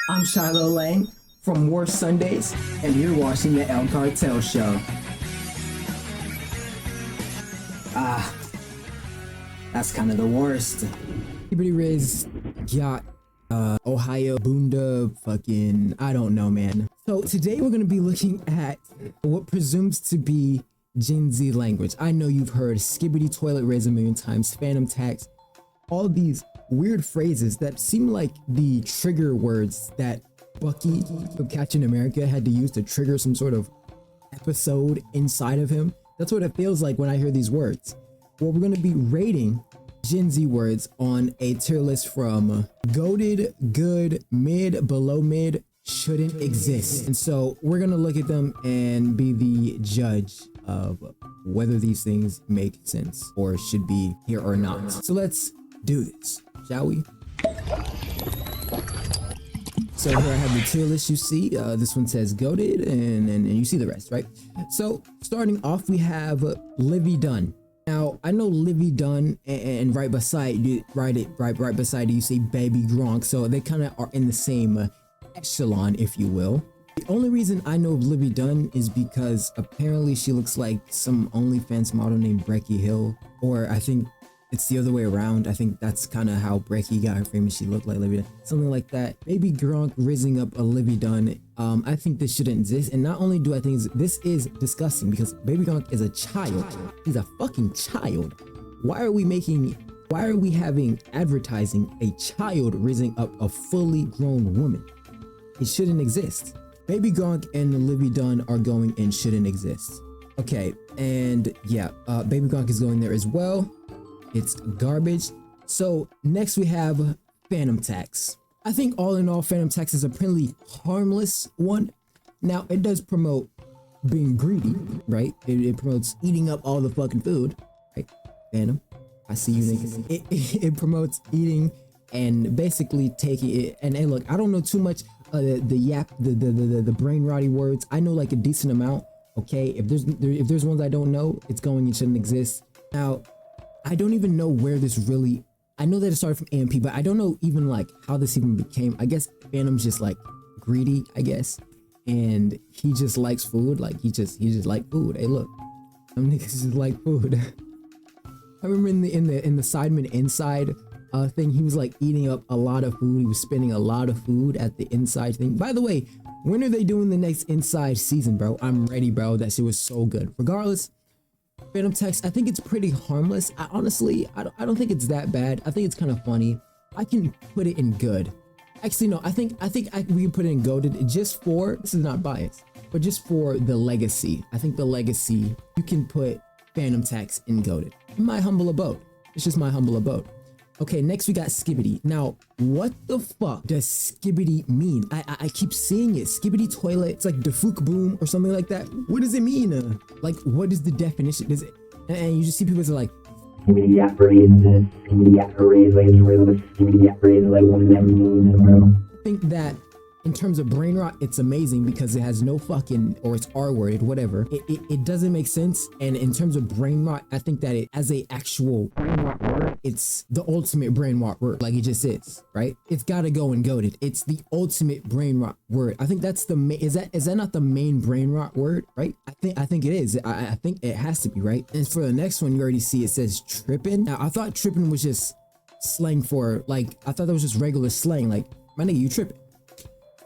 I'm Shiloh Lang from War Sundays, and you're watching the El Cartel Show. Ah, that's kind of the worst. Everybody Riz got Ohio Bunda fucking I don't know, man. So today we're gonna be looking at what presumes to be Gen Z language. I know you've heard skibbity toilet raise a million times, phantom tax, all these weird phrases that seem like the trigger words that Bucky from Captain America had to use to trigger some sort of episode inside of him. That's what it feels like when I hear these words. Well, we're gonna be rating Gen Z words on a tier list from goated, good, mid, below mid, shouldn't exist. And so we're gonna look at them and be the judge of whether these things make sense or should be here or not. So let's do this, shall we? So here I have the tier list you see. This one says goated and you see the rest, right? So starting off, we have Livvy Dunn. Now I know Livvy Dunn and right beside you, right beside you see Baby Gronk. So they kind of are in the same echelon, if you will. The only reason I know of Livvy Dunn is because apparently she looks like some OnlyFans model named Brecky Hill, or I think it's the other way around. I think that's kind of how Brecky got her famous. She looked like Livvy Dunn, something like that. Baby Gronk raising up a Livvy Dunn. I think this shouldn't exist. And not only do I think this is disgusting because Baby Gronk is a child. He's a fucking child. Why are we having advertising a child raising up a fully grown woman? It shouldn't exist. Baby Gronk and Livvy Dunn are going and shouldn't exist. Okay, and yeah, Baby Gronk is going there as well. It's garbage. So next we have Phantom Tax. I think all in all, Phantom Tax is a pretty harmless one. Now it does promote being greedy, right? It promotes eating up all the fucking food, right? Phantom, I see you niggas. It promotes eating and basically taking it. And hey, look, I don't know too much the brain rotty words. I know like a decent amount. Okay, if there's ones I don't know, it's going and shouldn't exist. Now, I don't even know where this really. I know that it started from AMP, but I don't know even like how this even became. I guess Phantom's just like greedy, I guess, and he just likes food. Like he just like food. Hey, look, some niggas just like food. I remember in the Sidemen Inside thing, he was like eating up a lot of food. He was spending a lot of food at the Inside thing. By the way, when are they doing the next Inside season, bro? I'm ready, bro. That shit was so good. Regardless, Phantom Tax, I think it's pretty harmless. I honestly don't think it's that bad. I think it's kind of funny. I can put it in good. Actually, no, I think we can put it in goated just for, this is not biased, but just for the legacy. I think the legacy, you can put Phantom Tax in goated. In my humble abode. It's just my humble abode. Okay, next we got skibbity. Now, what the fuck does skibbity mean? I keep seeing it. Skibbity toilet. It's like defuk boom or something like that. What does it mean? Like, what is the definition? Does it? And you just see people that are like, skibbity apparatus, skibbity apparatus, like skibbity apparatus, like what does that mean, bro? I think that in terms of brain rot, it's amazing because it has no fucking, or it's R-worded, whatever. It doesn't make sense. And in terms of brain rot, I think that it, as a actual brain rot word, it's the ultimate brain rot word. Like it just is, right? It's gotta go and goated. It's the ultimate brain rot word. I think that's the main, is that not the main brain rot word, right? I think it is. I think it has to be, right? And for the next one, you already see it says tripping. Now I thought tripping was just slang for, like, I thought that was just regular slang. Like, my nigga, you tripping.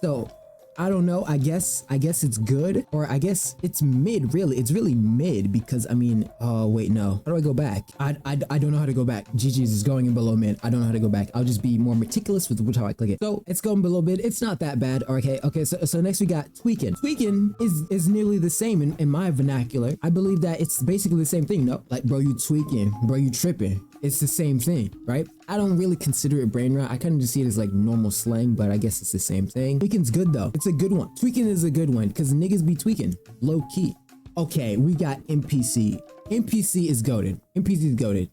So I don't know. I guess it's good, or I guess it's mid. Really, it's really mid because I mean, oh wait, no. How do I go back? I don't know how to go back. GG's is going in below mid. I don't know how to go back. I'll just be more meticulous with which how I click it. So it's going below mid. It's not that bad. Okay. So next we got tweaking. Tweaking is nearly the same in my vernacular. I believe that it's basically the same thing. No, like bro, you tweaking, bro, you tripping. It's the same thing, right? I don't really consider it brain rot. I kind of just see it as like normal slang, but I guess it's the same thing. Tweaking's good though. It's a good one. Tweaking is a good one because niggas be tweaking, low key. Okay, we got NPC. NPC is goated. NPC is goated.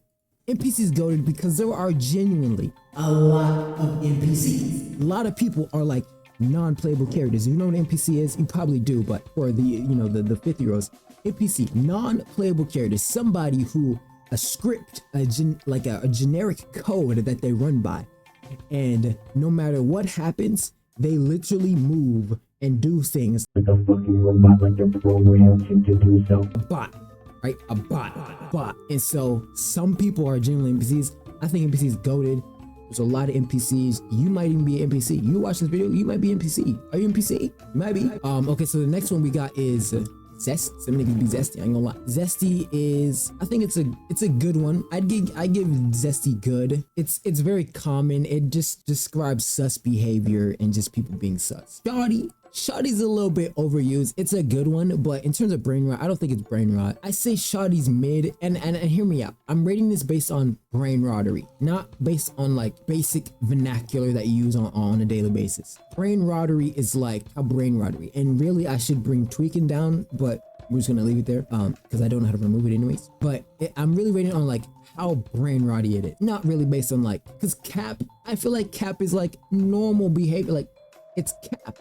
NPC is goated because there are genuinely a lot of NPCs. A lot of people are like non-playable characters. You know what an NPC is? You probably do, but for the, you know, the 50-year-olds, NPC, non-playable characters, somebody who a script, a generic code that they run by, and no matter what happens, They literally move and do things like a fucking robot, like they're programmed to do so. a bot, right? A bot. And so some people are genuinely NPCs. I think NPCs goated. There's a lot of NPCs. You might even be an NPC. You watch this video, you might be NPC. Are you NPC? You might be. Okay, so the next one we got is Zest. Some niggas be Zesty. I ain't gonna lie. Zesty is, I think it's a good one. I give Zesty good. It's very common. It just describes sus behavior and just people being sus. Shoddy's a little bit overused. It's a good one, but in terms of brain rot, I don't think it's brain rot. I say Shoddy's mid, and hear me out. I'm rating this based on brain rottery, not based on like basic vernacular that you use on a daily basis. Brain rottery is like a brain rottery, and really I should bring tweaking down, but we're just gonna leave it there because I don't know how to remove it anyways. But I'm really rating on like how brain rotty it is, not really based on like, because cap, I feel like cap is like normal behavior, like it's cap.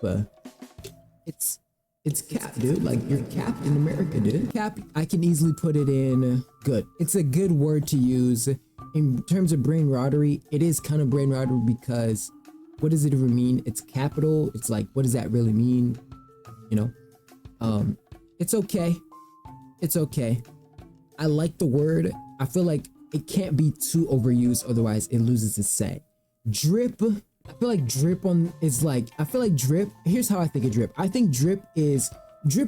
It's cap, dude. Like you're capped in America, dude. Cap, I can easily put it in good. It's a good word to use. In terms of brain rottery, it is kind of brain rottery because what does it even mean? It's capital. It's like, what does that really mean? You know? It's okay. It's okay. I like the word. I feel like it can't be too overused, otherwise it loses its say. Drip. I feel like drip is like, I feel like drip, here's how I think of drip. I think drip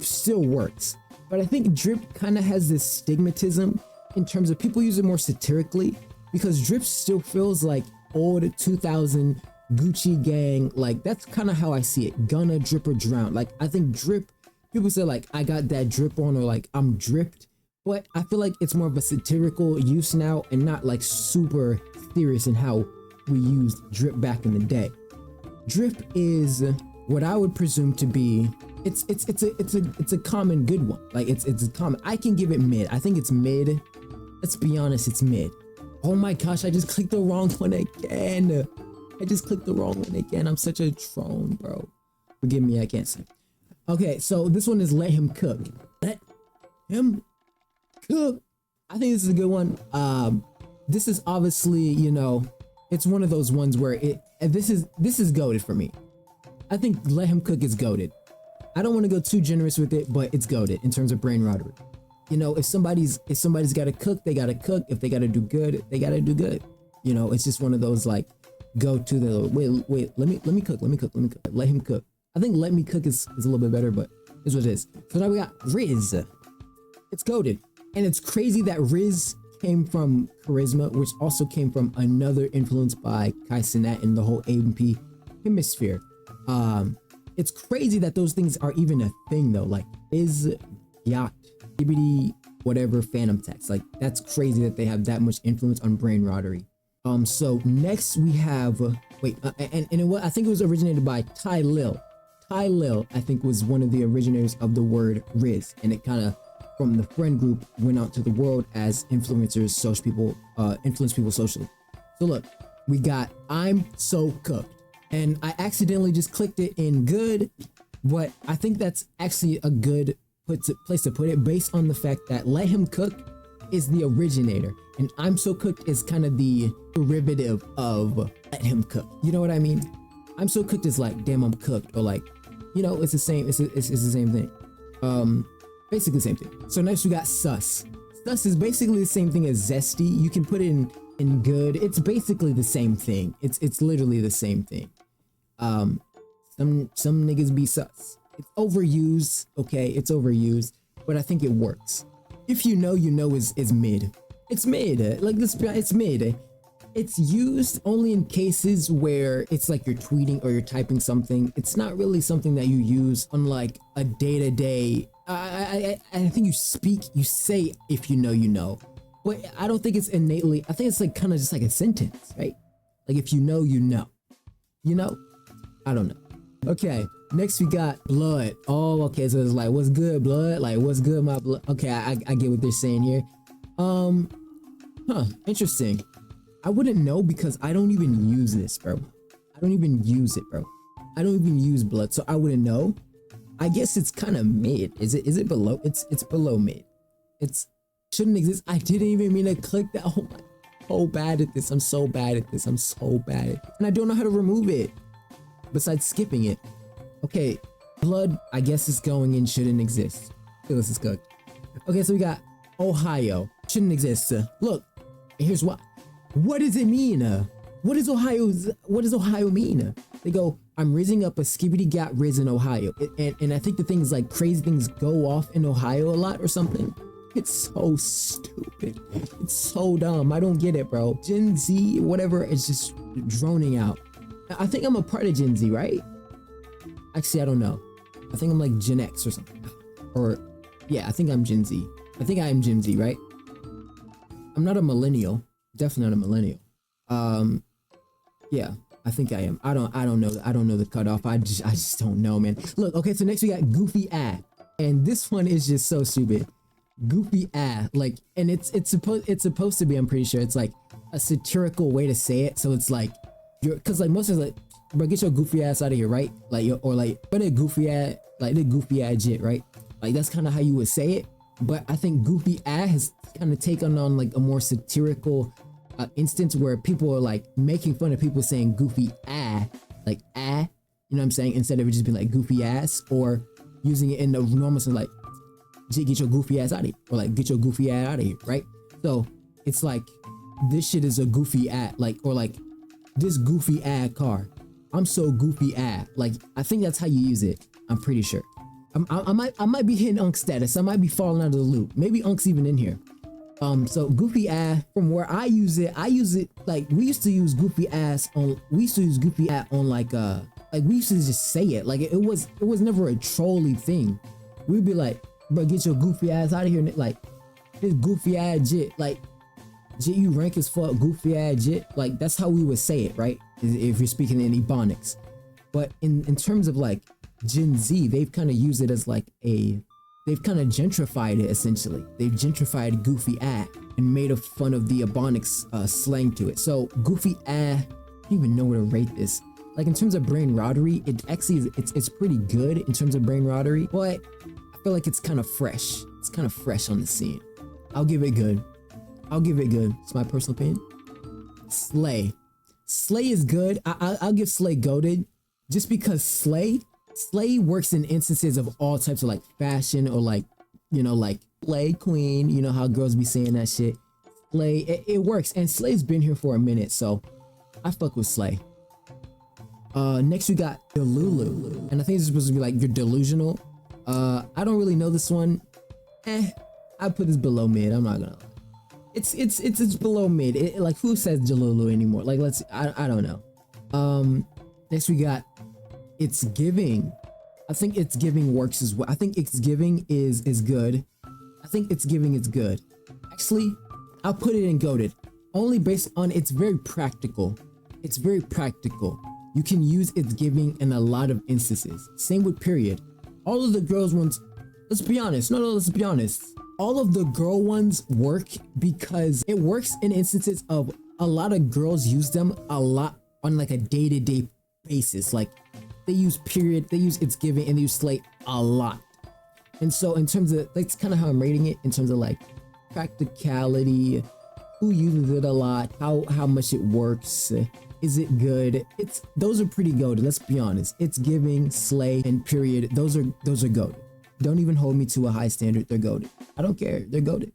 still works, but I think drip kind of has this stigmatism in terms of people use it more satirically, because drip still feels like old 2000 Gucci gang. Like that's kind of how I see it. Gonna drip or drown. Like I think drip, people say like, I got that drip on, or like I'm dripped, but I feel like it's more of a satirical use now and not like super serious in how we used drip back in the day. Drip is what I would presume to be, it's a common good one. Like it's a common, I can give it mid. I think it's mid. Let's be honest, it's mid. Oh my gosh, I just clicked the wrong one again. I'm such a drone, bro. Forgive me, I can't say. Okay, so this one is let him cook. Let him cook. I think this is a good one. This is obviously, you know, it's one of those ones where this is goated for me. I think let him cook is goated. I don't want to go too generous with it, but it's goated in terms of brain rottery. You know, if somebody's got to cook, they got to cook. If they got to do good, they got to do good. You know, it's just one of those like go to the wait. Let me cook. Let him cook. I think let me cook is a little bit better, but it's what it is. So now we got Riz. It's goated, and it's crazy that Riz came from charisma, which also came from another influence by Kai Cenat in the whole AMP hemisphere. It's crazy that those things are even a thing though, like is yacht, BBD, whatever, phantom text. Like that's crazy that they have that much influence on brain rottery. So next we have I think it was originated by Ty Lil. Ty Lil, I think, was one of the originators of the word Riz, and it kind of from the friend group went out to the world as influencers, social people, influence people socially. So look, we got I'm so cooked, and I accidentally just clicked it in good, but I think that's actually a good place to put it based on the fact that let him cook is the originator, and I'm so cooked is kind of the derivative of let him cook. You know what I mean? I'm so cooked is like damn I'm cooked, or like, you know, it's the same. It's the same thing. Basically the same thing. So next we got sus. Sus is basically the same thing as zesty. You can put it in good. It's basically the same thing. It's literally the same thing. Some niggas be sus. It's overused. Okay, it's overused, but I think it works. If you know is mid. It's mid. Like this, it's mid. It's used only in cases where it's like you're tweeting or you're typing something. It's not really something that you use on like a day-to-day. I think you say if you know, but I don't think it's innately. I think it's like kind of just like a sentence, right? Like if you know, I don't know. Okay, next we got blood. Oh, okay, so it's like, what's good, blood? Like, what's good, my blood? Okay, I get what they're saying here. Interesting. I wouldn't know because I don't even use this, bro. I don't even use it, bro. I don't even use blood, so I wouldn't know. I guess it's kind of mid. Is it below? It's below mid. It's shouldn't exist. I didn't even mean to click that. Oh my, so bad at this. I'm so bad at this. And I don't know how to remove it. besides skipping it. Okay, blood, I guess is going in, shouldn't exist. This is cooked. Okay, so we got Ohio, shouldn't exist. Look, here's what. What does it mean? What does Ohio mean? They go, I'm raising up a skibbity gat riz in Ohio. And I think the thing is like crazy things go off in Ohio a lot or something. It's so stupid. It's so dumb. I don't get it, bro. Gen Z, whatever, is just droning out. I think I'm a part of Gen Z, right? Actually, I don't know. I think I'm like Gen X or something. Or, yeah, I think I'm Gen Z. I think I am Gen Z, right? I'm not a millennial. Definitely not a millennial. Yeah, I think I am. I don't know. I don't know the cutoff. I just don't know, man. Look, okay, so next we got Goofy Ah. And this one is just so stupid. Goofy Ah, like, and it's supposed to be, I'm pretty sure it's like a satirical way to say it. So it's like, cause like most of it's like, bro, get your goofy ass out of here, right? Like, or like, but a goofy ass, like the goofy ass shit, right? Like that's kind of how you would say it. But I think Goofy Ah has kind of taken on like a more satirical instance where people are like making fun of people saying Goofy Ah, like ah, you know what I'm saying? Instead of it just being like goofy ass, or using it in the normal sense like, get your goofy ass out of here, or like get your goofy ass out of here, right? So it's like this shit is a goofy ass, like, or like this goofy ass car. I'm so goofy ass. Like I think that's how you use it. I'm pretty sure. I might be hitting Unk status. I might be falling out of the loop. Maybe Unk's even in here. So goofy ass, from where I use it like we used to use goofy ass on. We used to use goofy ass on like we used to just say it. Like it was never a trolly thing. We'd be like, bro, get your goofy ass out of here. Like this goofy ass jit. Like jit, you rank as fuck, goofy ass jit. Like that's how we would say it, right? If you're speaking in Ebonics. But in terms of like Gen Z, they've kind of used it as like they've kind of gentrified it essentially. They've gentrified Goofy Ah and made a fun of the Ebonics slang to it. So Goofy Ah, I don't even know where to rate this. Like in terms of brain rottery, it actually is, it's pretty good in terms of brain rottery, but I feel like it's kind of fresh. It's kind of fresh on the scene. I'll give it good. I'll give it good. It's my personal opinion. Slay. Slay is good. I'll give Slay goated just because Slay works in instances of all types of like fashion or like, you know, like Slay Queen, you know how girls be saying that shit. Slay, it works. And Slay's been here for a minute, so I fuck with Slay. Next we got Delulu. And I think it's supposed to be like you're delusional. I don't really know this one. I put this below mid, I'm not gonna lie. It's below mid. Like who says Delulu anymore? Like I don't know. Next we got It's Giving. I think It's Giving works as well. I think It's Giving is good. I think It's Giving is good. Actually, I'll put it in goated. Only based on it's very practical. It's very practical. You can use It's Giving in a lot of instances. Same with period. All of the girls ones, let's be honest. No, let's be honest. All of the girl ones work because it works in instances of a lot of girls use them a lot on like a day-to-day basis. Like they use period, they use It's Giving, and they use Slay a lot. And so in terms of, that's kind of how I'm rating it in terms of like practicality, who uses it a lot, how much it works, is it good? Those are pretty goated, let's be honest. It's Giving, Slay, and period, those are goated. Don't even hold me to a high standard, they're goated. I don't care, they're goated.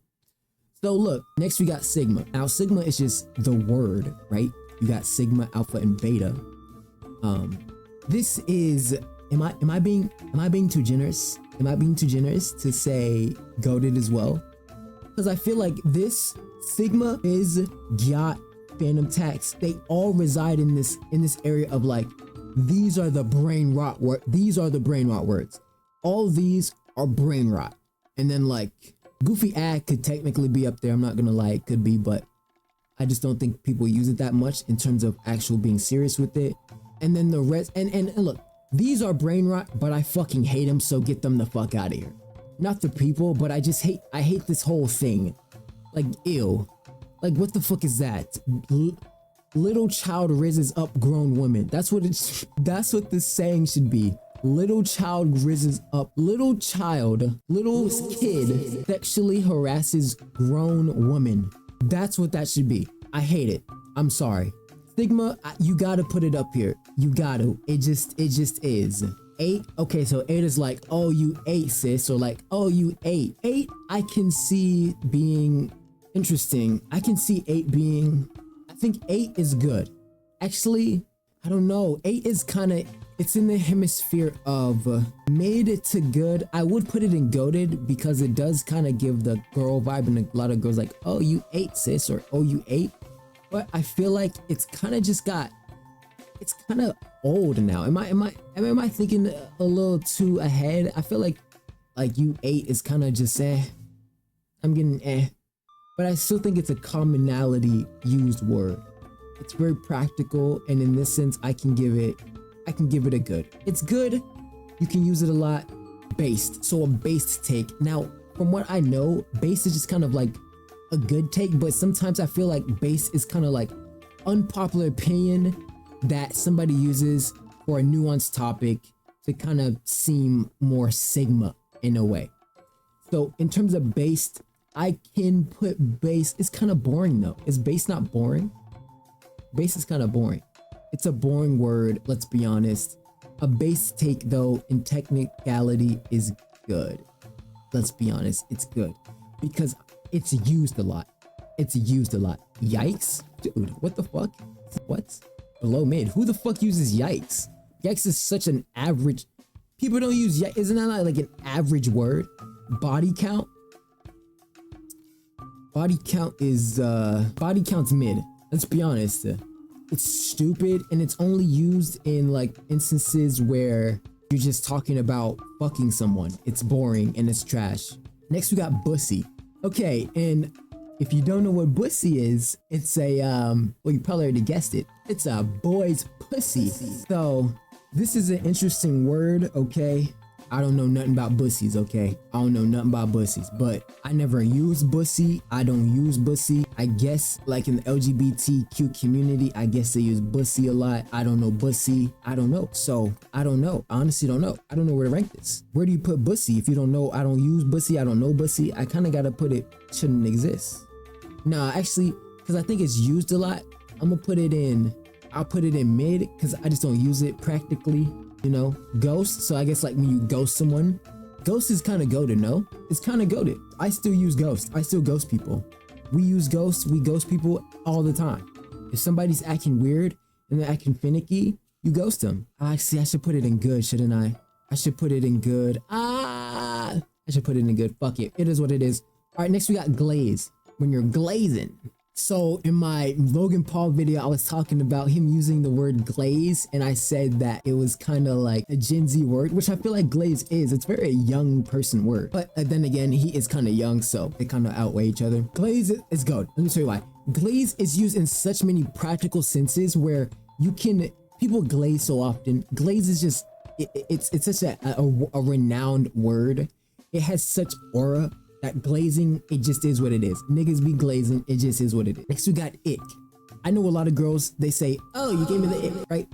So look, next we got Sigma. Now Sigma is just the word, right? You got Sigma, Alpha, and Beta. This is, am I being too generous? Am I being too generous to say goated as well? Because I feel like this Sigma, Biz, Gyat, Phantom Tax, they all reside in this area of like, these are the brain rot words. All these are brain rot. And then like Goofy Ah could technically be up there. I'm not gonna lie, it could be, but I just don't think people use it that much in terms of actual being serious with it. And then the rest, and look, these are brain rot, but I fucking hate them, so get them the fuck out of here. Not the people, but I hate this whole thing. Like, ew. Like, what the fuck is that? Little child rizzes up grown women. That's what this saying should be. Little child rizzes up. Little kid sexually harasses grown woman. That's what that should be. I hate it. I'm sorry. Sigma, you gotta put it up here. You gotta. It just is. 8, okay, so 8 is like, oh, you ate, sis, or like, oh, you ate. 8, I can see being interesting. I can see 8 being, I think 8 is good. Actually, I don't know. 8 is kind of, it's in the hemisphere of mid to good. I would put it in goated because it does kind of give the girl vibe, and a lot of girls like, oh, you ate, sis, or oh, you ate. But I feel like it's kind of just got, it's kind of old now. Am I thinking a little too ahead? I feel like you ate is kind of just I'm getting but I still think it's a commonality used word. It's very practical, and in this sense, I can give it a good. It's good. You can use it a lot. Based, so a based take. Now, from what I know, based is just kind of like a good take, but sometimes I feel like based is kind of like unpopular opinion that somebody uses for a nuanced topic to kind of seem more Sigma in a way. So in terms of based, I can put base. It's kind of boring though. Is base not boring? Base is kind of boring. It's a boring word, let's be honest. A base take though, in technicality, is good. Let's be honest, it's good. Because it's used a lot. It's used a lot. Yikes? Dude, what the fuck? What? Below mid. Who the fuck uses yikes? Yikes is such an average. People don't use yikes. Isn't that like an average word? Body count? Body count is, body count's mid. Let's be honest. It's stupid, and it's only used in like instances where you're just talking about fucking someone. It's boring and it's trash. Next we got bussy. Okay, and if you don't know what bussy is, it's a well, you probably already guessed it. It's a boy's pussy. So this is an interesting word, okay? I don't know nothing about bussies, okay? I don't know nothing about bussies, but I never use bussy. I don't use bussy. I guess like in the LGBTQ community, I guess they use bussy a lot. I don't know bussy. I don't know. So I don't know. I honestly don't know. I don't know where to rank this. Where do you put bussy? If you don't know, I don't use bussy. I don't know bussy. I kind of got to put it shouldn't exist. Nah, actually, because I think it's used a lot, I'm going to put it in, I'll put it in mid because I just don't use it practically. You know, ghost. So I guess like when you ghost someone, ghost is kind of goated, no? It's kind of goated. I still use ghost. I still ghost people. We use ghosts. We ghost people all the time. If somebody's acting weird and they're acting finicky, you ghost them. I should put it in good, shouldn't I? I should put it in good. I should put it in good. Fuck it. It is what it is. All right, next we got glaze. When you're glazing. So in my Logan Paul video, I was talking about him using the word glaze, and I said that it was kind of like a Gen Z word, which I feel like glaze is. It's very a young person word, but then again, he is kind of young, so they kind of outweigh each other. Glaze is good. Let me show you why. Glaze is used in such many practical senses where people glaze so often. Glaze is just, it's such a renowned word. It has such aura. That glazing, it just is what it is. Niggas be glazing, it just is what it is. Next we got ick. I know a lot of girls, they say, oh, you gave me the ick, right?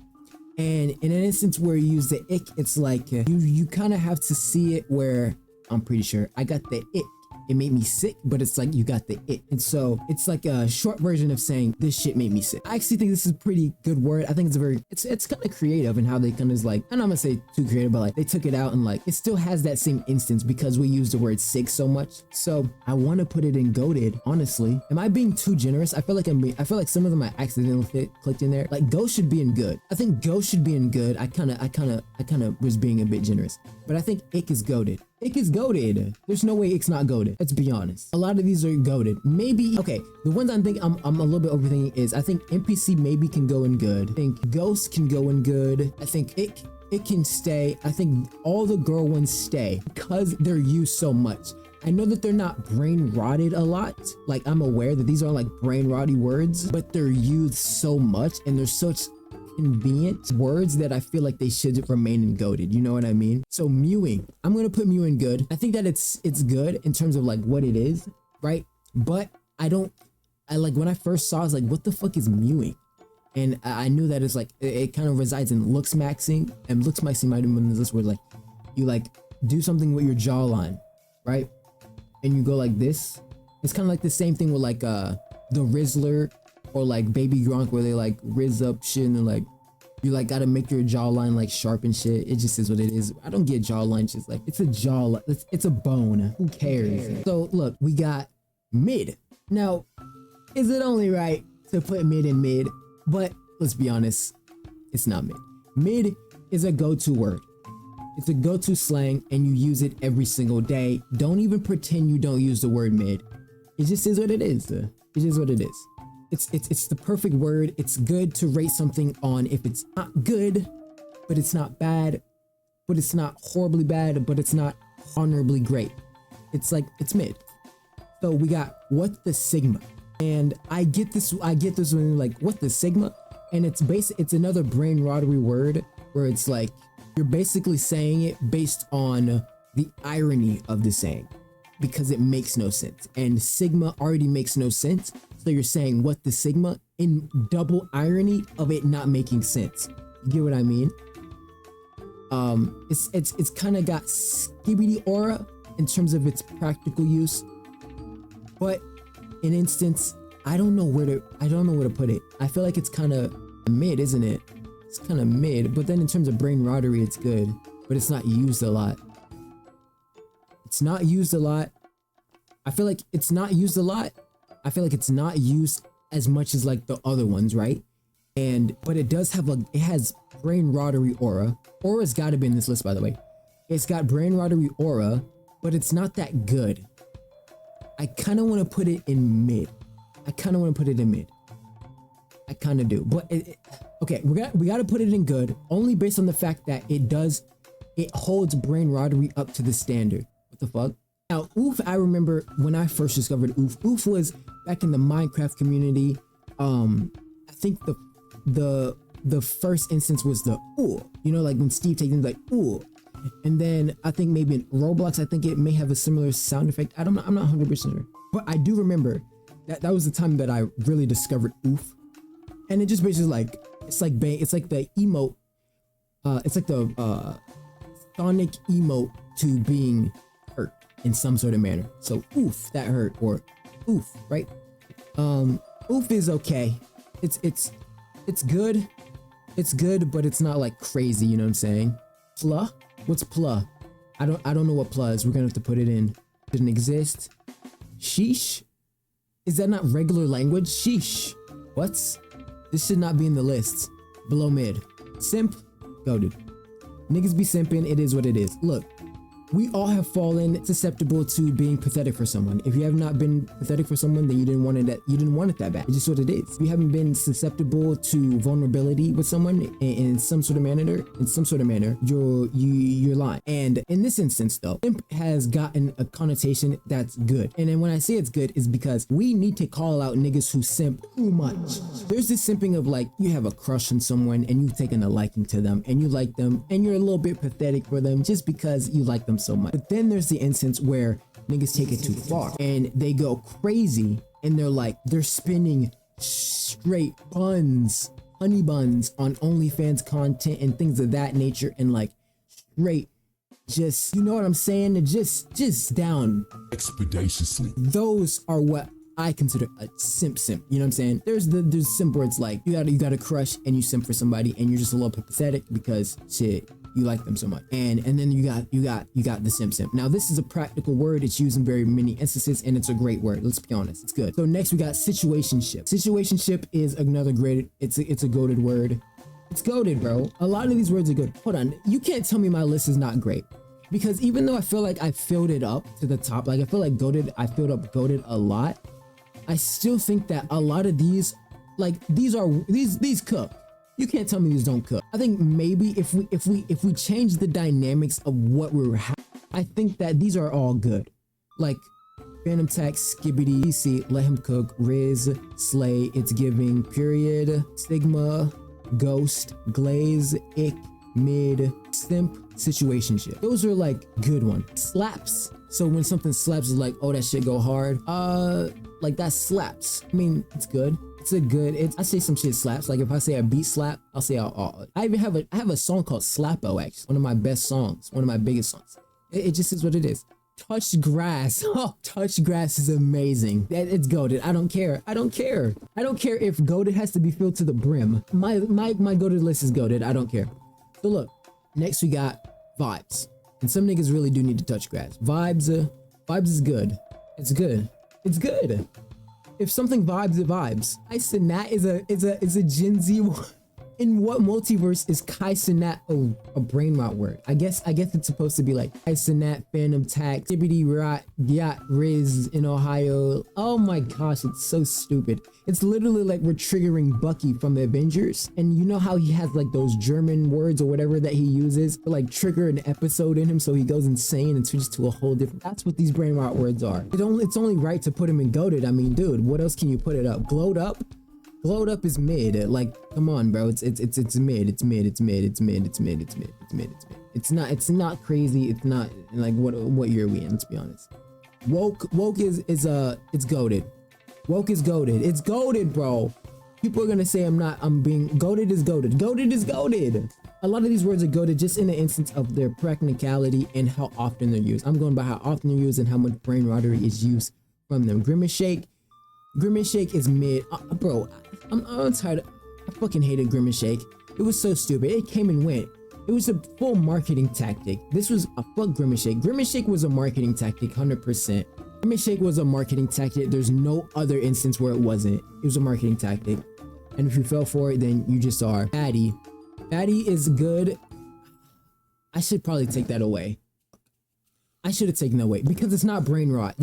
And in an instance where you use the ick, it's like you kind of have to see it where I'm pretty sure I got the ick. It made me sick, but it's like you got the it. And so it's like a short version of saying this shit made me sick. I actually think this is a pretty good word. I think it's kind of creative in how they kind of like, I'm not gonna say too creative, but like they took it out and like it still has that same instance because we use the word sick so much. So I want to put it in goated, honestly. Am I being too generous? I feel like some of them I accidentally clicked in there. Like ghost should be in good. I think ghost should be in good. I kind of was being a bit generous, but I think ick is goated. Ick is goated. There's no way ick's not goated. Let's be honest. A lot of these are goated. Maybe, okay, the ones I'm thinking I'm a little bit overthinking is I think NPC maybe can go in good. I think ghost can go in good. I think it can stay. I think all the girl ones stay because they're used so much. I know that they're not brain rotted a lot. Like I'm aware that these aren't like brain rotty words, but they're used so much and they're such convenient words that I feel like they should remain in goated. You know what I mean? So mewing, I'm gonna put mew in good. I think that it's good in terms of like what it is, right? But I like when I first saw, I was like, what the fuck is mewing? And I knew that it's like it kind of resides in looks maxing, and looks maxing might have been this word like you like do something with your jawline, right? And you go like this. It's kind of like the same thing with like the Rizzler or like Baby Gronk where they like riz up shit and they're like, you like gotta make your jawline like sharp and shit. It just is what it is. I don't get jawline just like, it's a jaw, it's a bone. Who cares? So look, we got mid. Now, is it only right to put mid in mid? But let's be honest, it's not mid. Mid is a go-to word. It's a go-to slang and you use it every single day. Don't even pretend you don't use the word mid. It just is what it is. It is what it is. It's the perfect word. It's good to rate something on if it's not good, but it's not bad, but it's not horribly bad, but it's not honorably great. It's like, it's mid. So we got what the sigma. And I get this when like, what the sigma? And it's another brain rotary word where it's like, you're basically saying it based on the irony of the saying because it makes no sense. And sigma already makes no sense. So you're saying what the sigma in double irony of it not making sense. You get what I mean? It's kind of got skibidi aura in terms of its practical use. But in instance, I don't know where to put it. I feel like it's kind of mid, isn't it? It's kind of mid, but then in terms of brain rotary, it's good, but it's not used a lot. It's not used a lot. I feel like it's not used a lot. I feel like it's not used as much as like the other ones, right? But it does have it has brain rotary aura. Aura's got to be in this list, by the way. It's got brain rotary aura, but it's not that good. I kind of want to put it in mid. I kind of do, but okay, we got to put it in good only based on the fact that it holds brain rotary up to the standard. What the fuck? Now, oof, I remember when I first discovered oof. Oof was back in the Minecraft community. I think the first instance was the ooh, you know, like when Steve takes it like ooh. And then I think maybe in Roblox, I think it may have a similar sound effect. I'm not 100% sure, but I do remember that was the time that I really discovered oof. And it just basically like, it's like the emote, it's like the sonic emote to being hurt in some sort of manner. So oof, that hurt, or oof, right? Oof is okay. It's good. It's good, but it's not like crazy, you know what I'm saying? Pla? What's pla? I don't know what pla is. We're gonna have to put it in. Didn't exist. Sheesh? Is that not regular language? Sheesh. What's? This should not be in the list. Below mid. Simp? Goated. Niggas be simping, it is what it is. Look, we all have fallen susceptible to being pathetic for someone. If you have not been pathetic for someone, then you didn't want it that bad. It's just what it is. If you haven't been susceptible to vulnerability with someone in some sort of manner, you're lying. And in this instance though, simp has gotten a connotation that's good. And then when I say it's good, is because we need to call out niggas who simp too much. There's this simping of like, you have a crush on someone and you've taken a liking to them and you like them and you're a little bit pathetic for them just because you like them so much. But then there's the instance where niggas take it too far and they go crazy and they're spinning straight buns, honey buns on OnlyFans content and things of that nature, and like straight, just, you know what I'm saying? Just down expeditiously. Those are what I consider a simp. You know what I'm saying? There's simp where it's like you got a crush and you simp for somebody and you're just a little bit pathetic because shit, you like them so much. And then you got the simp. Now this is a practical word. It's used in very many instances and it's a great word. Let's be honest. It's good. So next we got situationship. Situationship is another great, it's a goated word. It's goated, bro. A lot of these words are good. Hold on. You can't tell me my list is not great. Because even though I feel like I filled it up to the top, like I feel like I filled up goated a lot, I still think that a lot of these, like these cook. You can't tell me these don't cook. I think maybe if we change the dynamics of what we're having, I think that these are all good. Like Phantom Tax, Skibidi, DC, Let Him Cook, Riz, Slay, It's Giving, Period, Stigma, Ghost, Glaze, Ick, Mid, Simp, Situationship. Those are like good ones. Slaps. So when something slaps, is like, oh, that shit go hard. Like that slaps. I mean, it's good. I say some shit slaps. Like if I say a beat slap, I'll say I even have a song called Slappo, actually. One of my best songs, one of my biggest songs. It just is what it is. Touch grass. Oh, touch grass is amazing. It's goated. I don't care. I don't care. I don't care if goated has to be filled to the brim. My goated list is goated. I don't care. So look, next we got vibes. And some niggas really do need to touch grass. Vibes is good. It's good. It's good. If something vibes, it vibes. Kai Cenat is a Gen Z. In what multiverse is Kai Cenat a brain rot word? I guess it's supposed to be like Kai Cenat, Phantom Tack, Tibbity Rot, Yacht Riz in Ohio. Oh my gosh, it's so stupid. It's literally like we're triggering Bucky from the Avengers. And you know how he has like those German words or whatever that he uses to like trigger an episode in him so he goes insane and switches to a whole different. That's what these brain rot words are. It's only right to put him in goated. I mean, dude, what else can you put it up? Glowed up? Glowed up is mid. Like, come on, bro. It's mid. It's mid. It's mid. It's mid. It's mid. It's mid. It's mid. It's mid. It's not crazy. It's not like what year are we in? Let's be honest. Woke is it's goated. Woke is goated. It's goated, bro. People are gonna say I'm being goated is goated. Goated is goated. A lot of these words are goated just in the instance of their practicality and how often they're used. I'm going by how often they're used and how much brain rottery is used from them. Grimace Shake is mid. Bro, I'm tired. I fucking hated Grimace Shake. It was so stupid. It came and went. It was a full marketing tactic. This was a fuck Grimace Shake. Grimace Shake was a marketing tactic, 100%. Grimace Shake was a marketing tactic. There's no other instance where it wasn't. It was a marketing tactic. And if you fell for it, then you just are. Batty is good. I should probably take that away. I should have taken that away because it's not brain rot.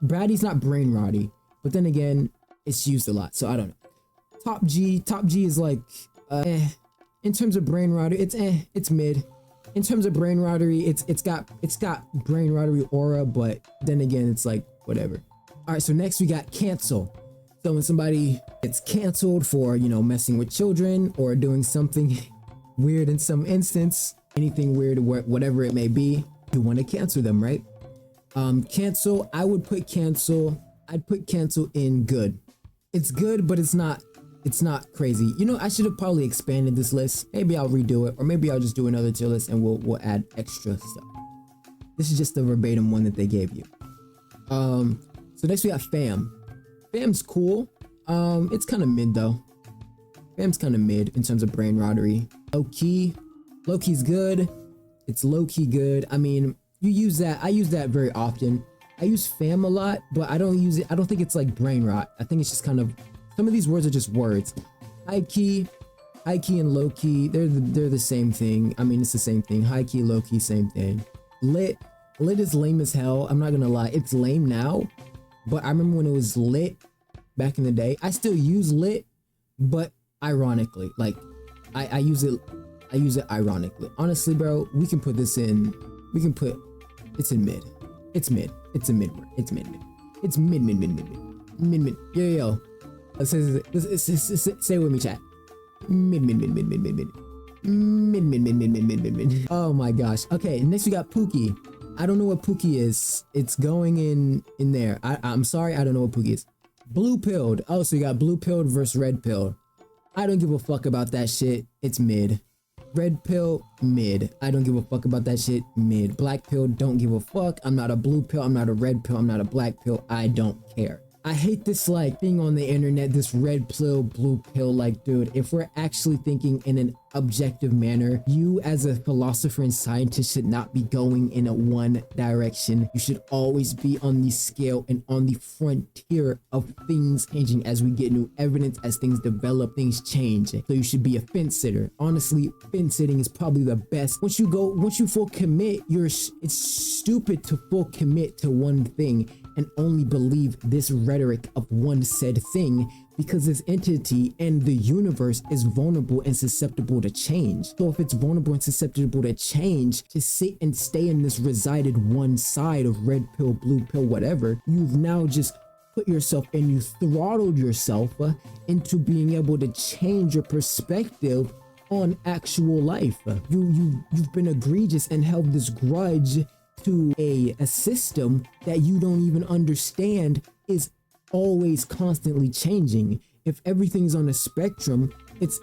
Batty's not brain rotty. But then again, it's used a lot, so I don't know. Top G is like, in terms of brain rottery, it's mid. In terms of brain rottery, it's got brain rottery aura, but then again, it's like whatever. All right, so next we got cancel. So when somebody gets canceled for, messing with children or doing something weird in some instance, anything weird, whatever it may be, you want to cancel them, right? Cancel, I'd put cancel in good. It's good, but it's not crazy. I should have probably expanded this list. Maybe I'll redo it, or maybe I'll just do another tier list and we'll add extra stuff. This is just the verbatim one that they gave you. So next we got fam. Fam's cool. It's kind of mid though. Fam's kind of mid in terms of brain rottery. Low-key's good. It's low-key good. I mean, you use that. I use that very often. I use fam a lot, but I don't use it. I don't think it's like brain rot. I think it's just kind of, some of these words are just words. High key and low key, they're the same thing. I mean, it's the same thing. High key, low key, same thing. Lit is lame as hell. I'm not gonna lie. It's lame now, but I remember when it was lit back in the day. I still use lit, but ironically, like I use it ironically. Honestly, bro, we can put it's in mid. It's mid. It's a mid word. It's mid. It's mid. Yo. Say with me, chat. Mid. Oh my gosh. Okay, next we got Pookie. I don't know what Pookie is. It's going in there. I'm sorry, I don't know what Pookie is. Blue pilled. Oh, so you got blue pilled versus red pilled. I don't give a fuck about that shit. It's mid. Red pill, mid. I don't give a fuck about that shit. Mid. Black pill, don't give a fuck. I'm not a blue pill. I'm not a red pill. I'm not a black pill. I don't care. I hate this like thing on the internet, this red pill, blue pill. Like, dude, if we're actually thinking in an objective manner, you as a philosopher and scientist should not be going in a one direction. You should always be on the scale and on the frontier of things changing as we get new evidence, as things develop, things change. So you should be a fence sitter. Honestly, fence sitting is probably the best. Once you full commit, it's stupid to full commit to one thing and only believe this rhetoric of one said thing, because this entity and the universe is vulnerable and susceptible to change. So if it's vulnerable and susceptible to change, to sit and stay in this resided one side of red pill, blue pill, whatever, you've now just put yourself and you throttled yourself into being able to change your perspective on actual life. You've been egregious and held this grudge to a system that you don't even understand is always constantly changing. If everything's on a spectrum, it's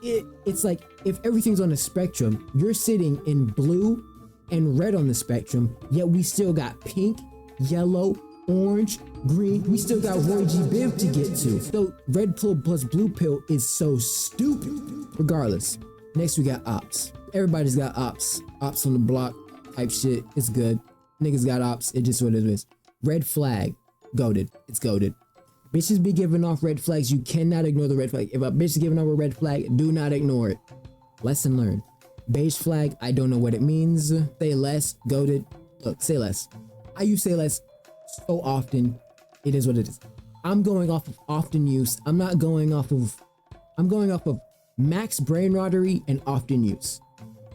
like if everything's on a spectrum, you're sitting in blue and red on the spectrum, yet we still got pink yellow, orange, green. We still got Roy G. Biv to get to. So red pill plus blue pill is so stupid. Regardless, next we got ops. Everybody's got ops. Ops on the block type shit. It's good. Niggas got ops. It just what it is. Red flag. Goated. It's goated. Bitches be giving off red flags. You cannot ignore the red flag. If a bitch is giving off a red flag, do not ignore it. Lesson learned. Beige flag, I don't know what it means. Say less, goated. Look, say less. I use say less so often. It is what it is. I'm going off of often use. I'm going off of max brain rottery and often use.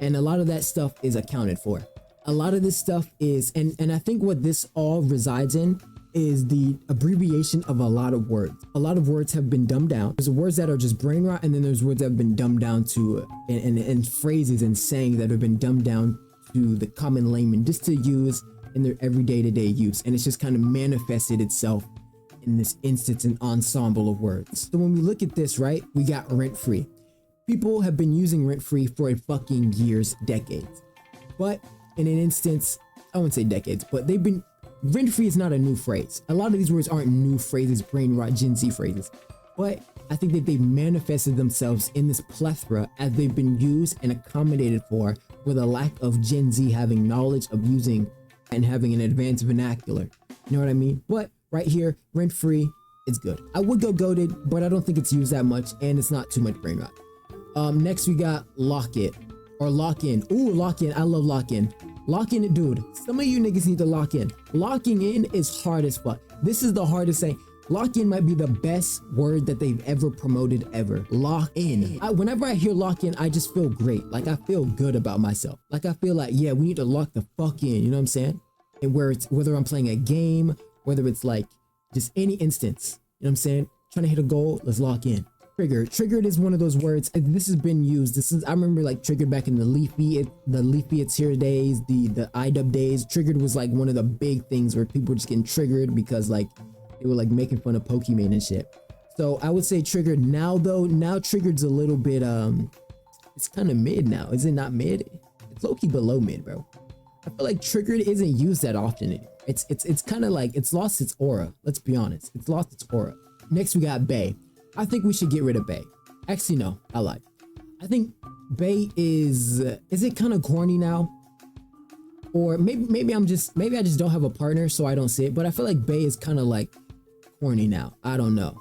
And a lot of that stuff is accounted for. A lot of this stuff is, and I think what this all resides in is the abbreviation of a lot of words. A lot of words have been dumbed down. There's words that are just brain rot, and then there's words that have been dumbed down to, and phrases and sayings that have been dumbed down to the common layman just to use in their everyday to day use. And it's just kind of manifested itself in this instance and ensemble of words. So when we look at this, right, we got rent free. People have been using rent free for fucking years, decades. But in an instance, I wouldn't say decades, but they've been, rent free is not a new phrase. A lot of these words aren't new phrases, brain rot, Gen Z phrases. But I think that they've manifested themselves in this plethora as they've been used and accommodated for with a lack of Gen Z having knowledge of using and having an advanced vernacular. You know what I mean? But right here, rent free, it's good. I would go goated, but I don't think it's used that much and it's not too much brain rot. Next we got lock it or lock in. Ooh, lock in. I love lock in. Lock in, dude. Some of you niggas need to lock in. Locking in is hard as fuck. This is the hardest thing. Lock in might be the best word that they've ever promoted ever. Lock in. Whenever I hear lock in, I just feel great. Like I feel good about myself. Like I feel like, yeah, we need to lock the fuck in. You know what I'm saying? And whether I'm playing a game, whether it's like just any instance, you know what I'm saying? Trying to hit a goal, let's lock in. Triggered. Triggered is one of those words. This has been used. I remember like triggered back in the Leafy It's Here days, the iDub days. Triggered was like one of the big things where people were just getting triggered because like they were like making fun of Pokemon and shit. So I would say triggered. Now though, triggered's a little bit it's kind of mid now. Is it not mid? It's low-key below mid, bro. I feel like triggered isn't used that often anymore. It's kind of like it's lost its aura. Let's be honest. It's lost its aura. Next we got Bay. I think we should get rid of Bay. Actually, no, I lied. I think Bay is it kind of corny now? Or maybe I just don't have a partner, so I don't see it. But I feel like Bay is kind of like corny now. I don't know.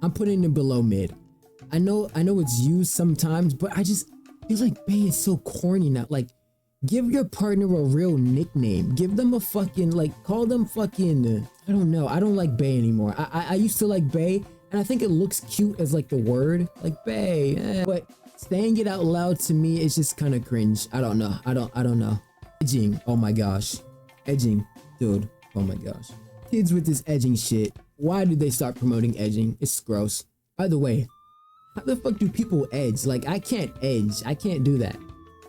I'm putting it below mid. I know it's used sometimes, but I just feel like Bay is so corny now. Like, give your partner a real nickname. Give them a fucking, like, call them fucking, I don't know. I don't like Bay anymore. I used to like Bay, and I think it looks cute as like the word, like Bay. But saying it out loud to me is just kind of cringe. I don't know. I don't know. Edging. Oh my gosh. Edging. Dude. Oh my gosh. Kids with this edging shit. Why did they start promoting edging? It's gross. By the way, how the fuck do people edge? Like, I can't edge. I can't do that.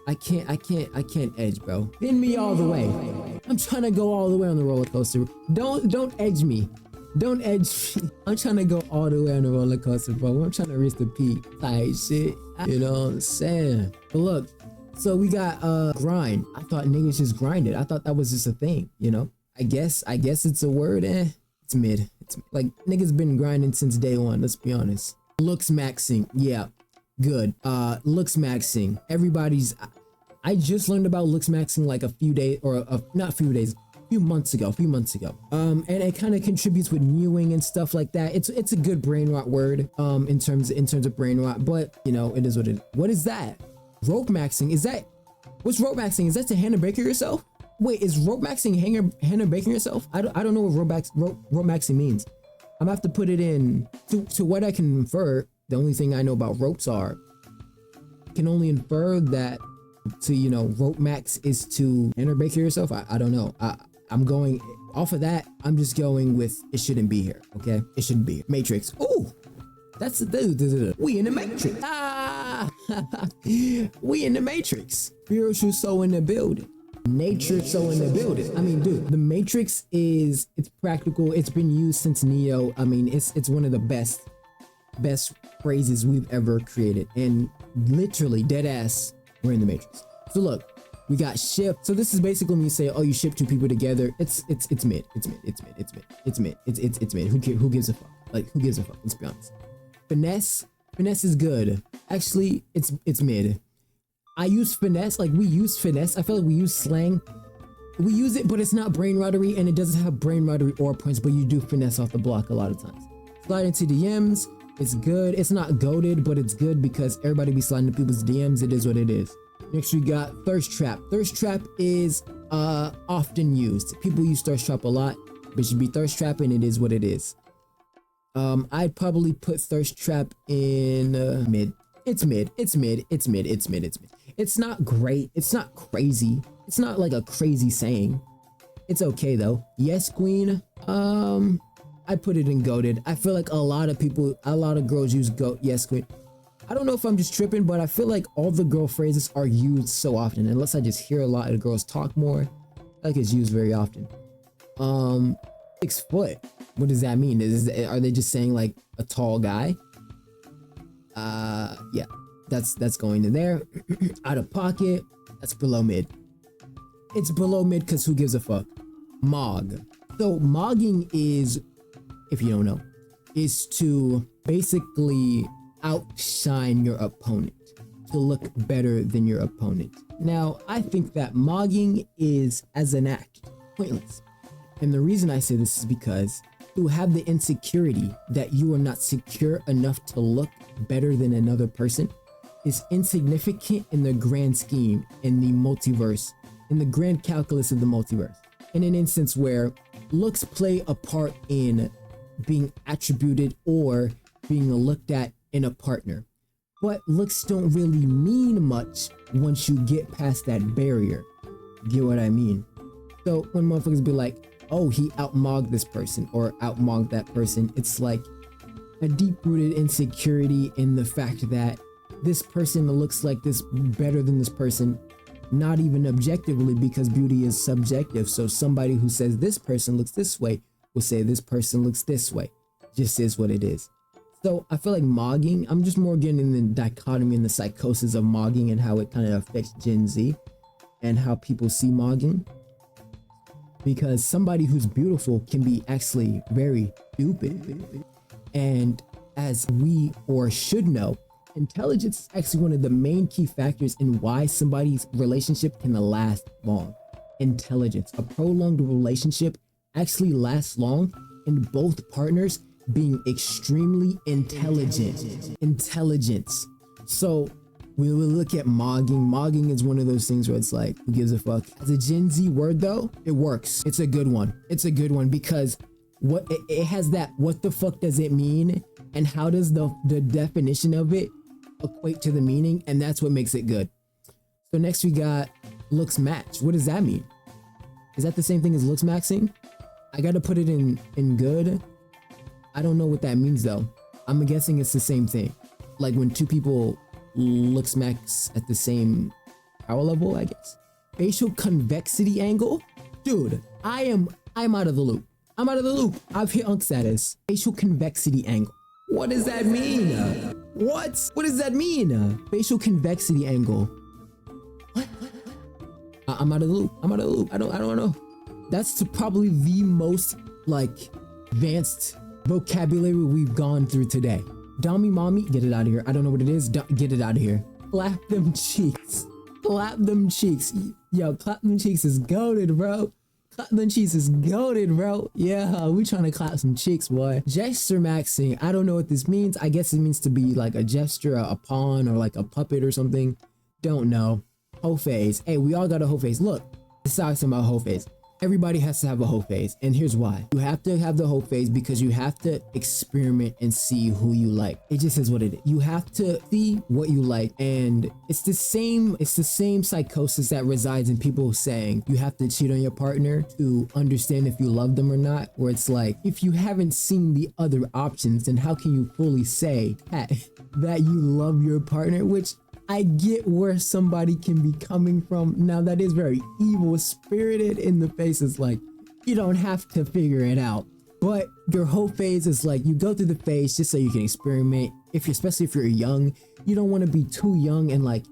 I can't edge, bro. Pin me all the way. I'm trying to go all the way on the roller coaster. Don't edge me. Don't edge me. I'm trying to go all the way on the roller coaster, bro. I'm trying to reach the peak. Type shit. You know what I'm saying? But look, so we got grind. I thought niggas just grinded. I thought that was just a thing, you know? I guess it's a word. It's mid. It's like niggas been grinding since day one, let's be honest. Looks maxing. Yeah. Good. Looks maxing. I just learned about looks maxing like a few days, or not a few days, a few months ago. And it kind of contributes with mewing and stuff like that. It's a good brain rot word, in terms of brain rot, but you know, it is what it is. What is that? Rope maxing, what's rope maxing? Is that to Hannah Baker yourself? Wait, is rope maxing Hannah Baker yourself? I don't know what rope maxing means. I'm gonna have to put it in to what I can infer. The only thing I know about ropes can only infer that to, you know, rope max is to Hannah Baker yourself. I don't know. I'm going off of that. I'm just going with it shouldn't be here. Okay, it shouldn't be here. Matrix. Ooh. That's the we in the Matrix. We in the Matrix. Spiritual soul in the building. Nature soul in the building. I mean, dude, the Matrix it's practical. It's been used since Neo. I mean, it's one of the best phrases we've ever created. And literally, dead ass, we're in the Matrix. So look, We got ship. So this is basically when you say, oh, you ship two people together. It's mid. It's mid. It's mid. It's mid. Who gives a fuck? Like, who gives a fuck? Let's be honest. Finesse is good. Actually, it's mid. I use finesse. Like, we use finesse. I feel like we use slang. We use it, but it's not brain rottery, and it doesn't have brain rottery or points, but you do finesse off the block a lot of times. Slide into DMs. It's good. It's not goated, but it's good because everybody be sliding to people's DMs. It is what it is. Next, we got thirst trap. Thirst trap is often used. People use thirst trap a lot, but should be thirst trap, and it is what it is. I'd probably put thirst trap in mid. It's mid. It's mid. It's mid. It's mid. It's mid. It's not great. It's not crazy. It's not like a crazy saying. It's okay though. Yes, queen. I put it in goated. I feel like a lot of girls use goat. Yes, queen. I don't know if I'm just tripping, but I feel like all the girl phrases are used so often. Unless I just hear a lot of girls talk more, I like it's used very often. 6 foot. What does that mean? Are they just saying like a tall guy? Yeah, that's going in there. Out of pocket. That's below mid. It's below mid because who gives a fuck? Mog. So mogging is, if you don't know, is to basically outshine your opponent, to look better than your opponent. Now, I think that mogging is, as an act, pointless. And the reason I say this is because you have the insecurity that you are not secure enough to look better than another person is insignificant in the grand scheme, in the multiverse, in the grand calculus of the multiverse. In an instance where looks play a part in being attributed or being looked at in a partner. But looks don't really mean much once you get past that barrier. Get what I mean? So when motherfuckers be like, oh, he outmogged this person or outmogged that person, it's like a deep-rooted insecurity in the fact that this person looks like this better than this person, not even objectively, because beauty is subjective. So somebody who says this person looks this way will say this person looks this way. Just is what it is. So I feel like mogging, I'm just more getting in the dichotomy and the psychosis of mogging and how it kind of affects Gen Z and how people see mogging. Because somebody who's beautiful can be actually very stupid. And as we or should know, intelligence is actually one of the main key factors in why somebody's relationship can last long. Intelligence. A prolonged relationship actually lasts long in both partners being extremely intelligent. Intelligence. So we will look at mogging. Mogging is one of those things where it's like, who gives a fuck? As a Gen Z word though, it works. It's a good one. It's a good one because what it has that what the fuck does it mean? And how does the definition of it equate to the meaning? And that's what makes it good. So next we got looks match. What does that mean? Is that the same thing as looks maxing? I gotta put it in good. I don't know what that means though. I'm guessing it's the same thing. Like when two people looks max at the same power level, I guess. Facial convexity angle? Dude, I'm out of the loop. I'm out of the loop. I've hit unk status. Facial convexity angle. What does that mean? What? What does that mean? Facial convexity angle. What? I'm out of the loop. I'm out of the loop. I don't know. That's probably the most like advanced vocabulary we've gone through today. Dommy mommy, get it out of here. I don't know what it is. Get it out of here. Clap them cheeks. Clap them cheeks. Yo, clap them cheeks is goated, bro. Clap them cheeks is goated, bro. Yeah, we trying to clap some cheeks, boy. Gesture maxing. I don't know what this means. I guess it means to be like a gesture, a pawn, or like a puppet or something. Don't know. Hoe phase. Hey, we all got a hoe phase. Look, this is talking about hoe phase. Everybody has to have a hoe phase, and here's why. You have to have the hoe phase because you have to experiment and see who you like. It just is what it is. You have to see what you like, and it's the same psychosis that resides in people saying you have to cheat on your partner to understand if you love them or not, where it's like, if you haven't seen the other options, then how can you fully say that you love your partner? Which I get where somebody can be coming from. Now that is very evil spirited in the face. It's like, you don't have to figure it out. But your whole phase is like, you go through the phase just so you can experiment. Especially if you're young, you don't want to be too young and like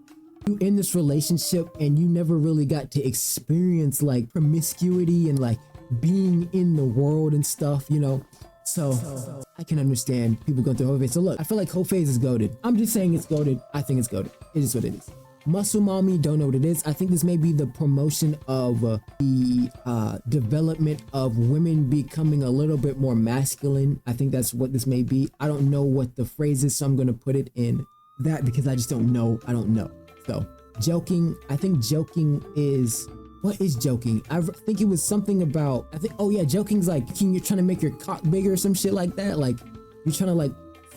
you in this relationship and you never really got to experience like promiscuity and like being in the world and stuff, you know. So I can understand people going through whole phase. So look, I feel like whole phase is goated. I'm just saying it's goated. I think it's goated. It is what it is. Muscle mommy, don't know what it is. I think this may be the promotion of the development of women becoming a little bit more masculine. I think that's what this may be. I don't know what the phrase is, so I'm gonna put it in that because I just don't know. I don't know. So joking, I think joking is, what is joking? I think it was something about, oh yeah, joking's like you're trying to make your cock bigger or some shit like that. Like you're trying to like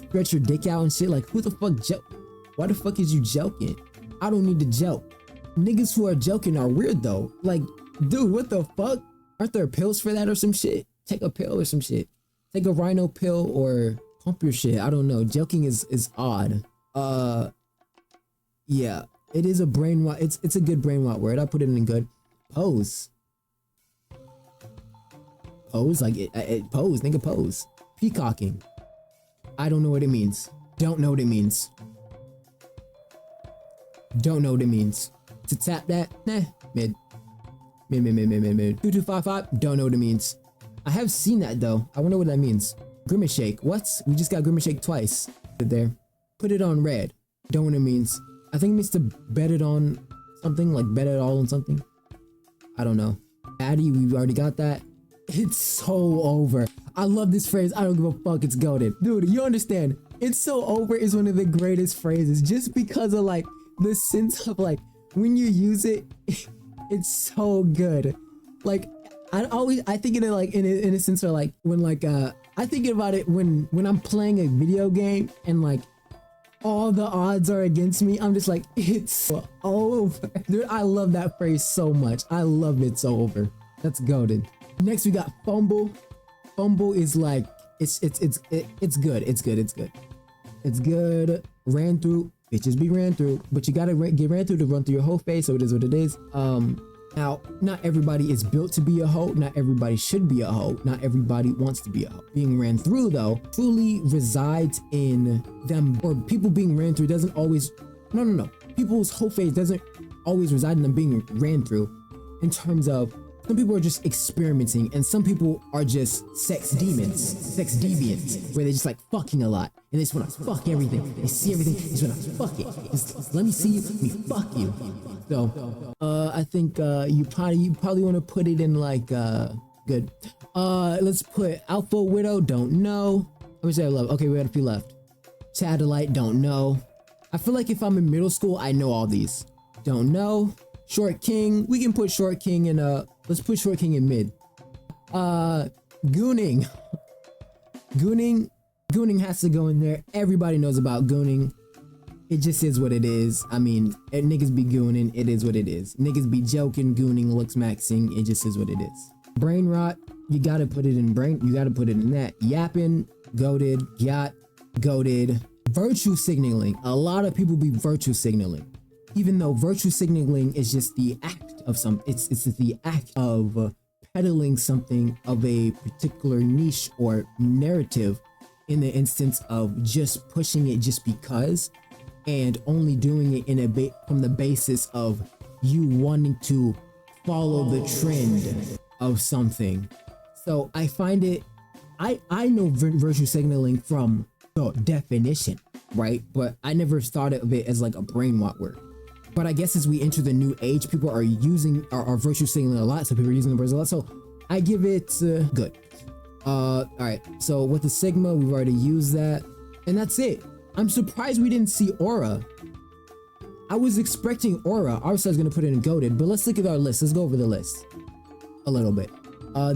stretch your dick out and shit. Like who the fuck joke? Why the fuck is you joking? I don't need to joke. Niggas who are joking are weird though. Like, dude, what the fuck? Aren't there pills for that or some shit? Take a pill or some shit. Take a rhino pill or pump your shit. I don't know. Joking is odd. Yeah, it is a brain rot. It's a good brain rot word. I put it in good. Pose. Pose, like pose. Think of pose. Peacocking. I don't know what it means. Don't know what it means. Don't know what it means. To tap that, nah, mid. 2255, don't know what it means. I have seen that though. I wonder what that means. Grimace shake, what? We just got grimace shake twice. There. Put it on red. Don't know what it means. I think it means to bet it on something, like bet it all on something. I don't know. Addy, we've already got that. It's so over. I love this phrase. I don't give a fuck. It's goated. Dude, you understand? It's so over is one of the greatest phrases just because of like the sense of like when you use it, it's so good. Like I think in it like in a sense of like when like I think about it when I'm playing a video game and like all the odds are against me. I'm just like, it's so over. Dude, I love that phrase so much. I love it so over. That's goated. Next we got fumble. Fumble is like it's good. It's good. It's good. Ran through. Bitches be ran through, but you gotta get ran through to run through your whole face, so it is what it is. Now, not everybody is built to be a hoe. Not everybody should be a hoe. Not everybody wants to be a hoe. Being ran through, though, truly resides in them, or people being ran through doesn't always, no. People's whole phase doesn't always reside in them being ran through in terms of some people are just experimenting and some people are just sex demons, sex deviants, where they're just like fucking a lot and they just want to fuck everything. They see everything, they just want to fuck it. Just let me see you, let me fuck you. So, I think you probably want to put it in like good. Let's put Alpha Widow. Don't know. Let me say I love. Okay, we got a few left. Satellite. Don't know. I feel like if I'm in middle school, I know all these. Don't know. Short King. We can put Short King in let's put Short King in mid. Gooning. Gooning has to go in there. Everybody knows about gooning. It just is what it is. I mean, niggas be gooning. It is what it is. Niggas be joking, gooning, looks maxing. It just is what it is. Brain rot. You gotta put it in brain. You gotta put it in that. Yapping. Goated. Yacht. Goated. Virtue signaling. A lot of people be virtue signaling. Even though virtue signaling is just the act of it's the act of peddling something of a particular niche or narrative in the instance of just pushing it just because and only doing it in from the basis of you wanting to follow the trend of something. So I find it, I know virtue signaling from the definition, right? But I never thought of it as like a brain rot word. But I guess as we enter the new age, people are using our virtue signaling a lot. So people are using the words a lot. So I give it good. All right. So with the Sigma, we've already used that, and that's it. I'm surprised we didn't see Aura. I was expecting Aura. Obviously, I was gonna put it in goated, but let's look at our list. Let's go over the list a little bit.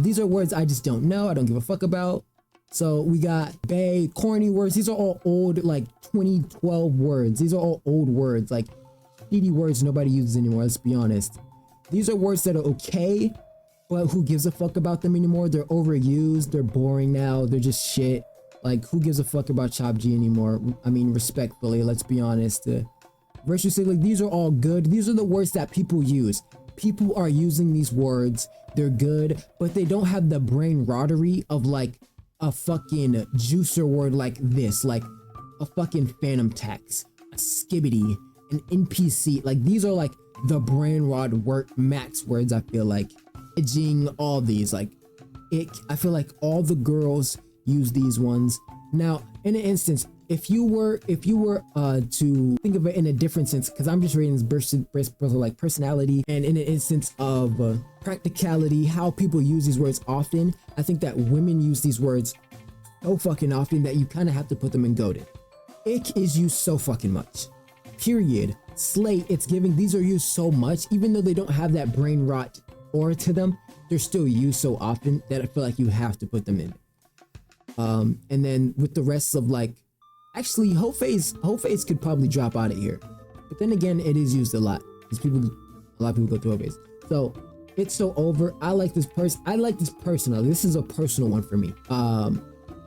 These are words I just don't know. I don't give a fuck about. So we got bae, corny words. These are all old, like 2012 words. These are all old words, like shitty words nobody uses anymore. Let's be honest. These are words that are okay, but who gives a fuck about them anymore? They're overused. They're boring now. They're just shit. Like, who gives a fuck about Chop G anymore? I mean, respectfully, let's be honest. Virtue signaling, these are all good. These are the words that people use. People are using these words. They're good, but they don't have the brain rottery of like a fucking juicer word like this, like a fucking phantom tax, a skibbity, an NPC. Like these are like the brain rot max words. I feel like edging all these like I feel like all the girls use these ones. Now, in an instance, if you were to think of it in a different sense, because I'm just rating this like personality, and in an instance of practicality, how people use these words often, I think that women use these words so fucking often that you kind of have to put them in goated. Ick is used so fucking much. Period. Slay, it's giving. These are used so much, even though they don't have that brain rot aura to them, they're still used so often that I feel like you have to put them in. And then with the rest of like, actually, whole face could probably drop out of here. But then again, it is used a lot because a lot of people go through whole face. So it's so over. I like this personal. This is a personal one for me.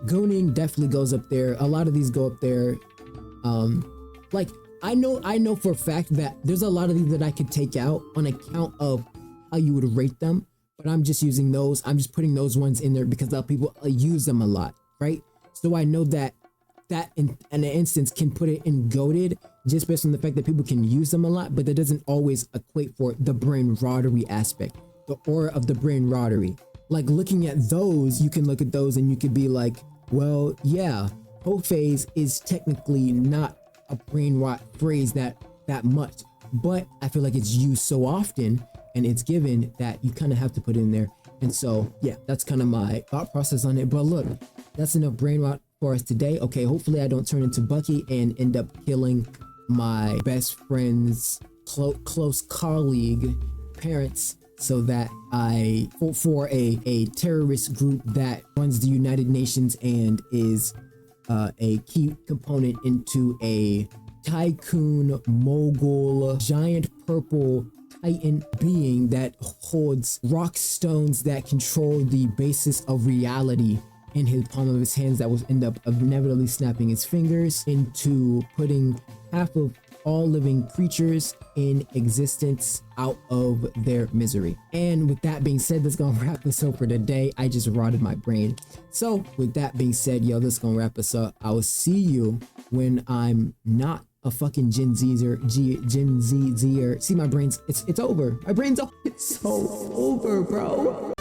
Gooning definitely goes up there. A lot of these go up there. Like I know for a fact that there's a lot of these that I could take out on account of how you would rate them, but I'm just using those. I'm just putting those ones in there because a lot of people use them a lot, right? So I know that in an instance can put it in goated just based on the fact that people can use them a lot, but that doesn't always equate for the brain rottery aspect, the aura of the brain rottery. Like looking at those, you can look at those and you could be like, well, yeah, whole phase is technically not a brain rot phrase that much, but I feel like it's used so often and it's given that you kind of have to put it in there. And so, yeah, that's kind of my thought process on it. But look, that's enough brain rot for us today. Okay, hopefully I don't turn into Bucky and end up killing my best friend's close colleague parents, so that I for a terrorist group that runs the United Nations and is a key component into a tycoon mogul giant purple titan being that holds rock stones that control the basis of reality in his palm of his hands, that will end up inevitably snapping his fingers into putting half of all living creatures in existence out of their misery. And with that being said, that's gonna wrap us up for today. I just rotted my brain. So with that being said, yo, that's gonna wrap us up. I will see you when I'm not a fucking Gen Zer. See, my brain's it's over. My brain's it's so over, bro.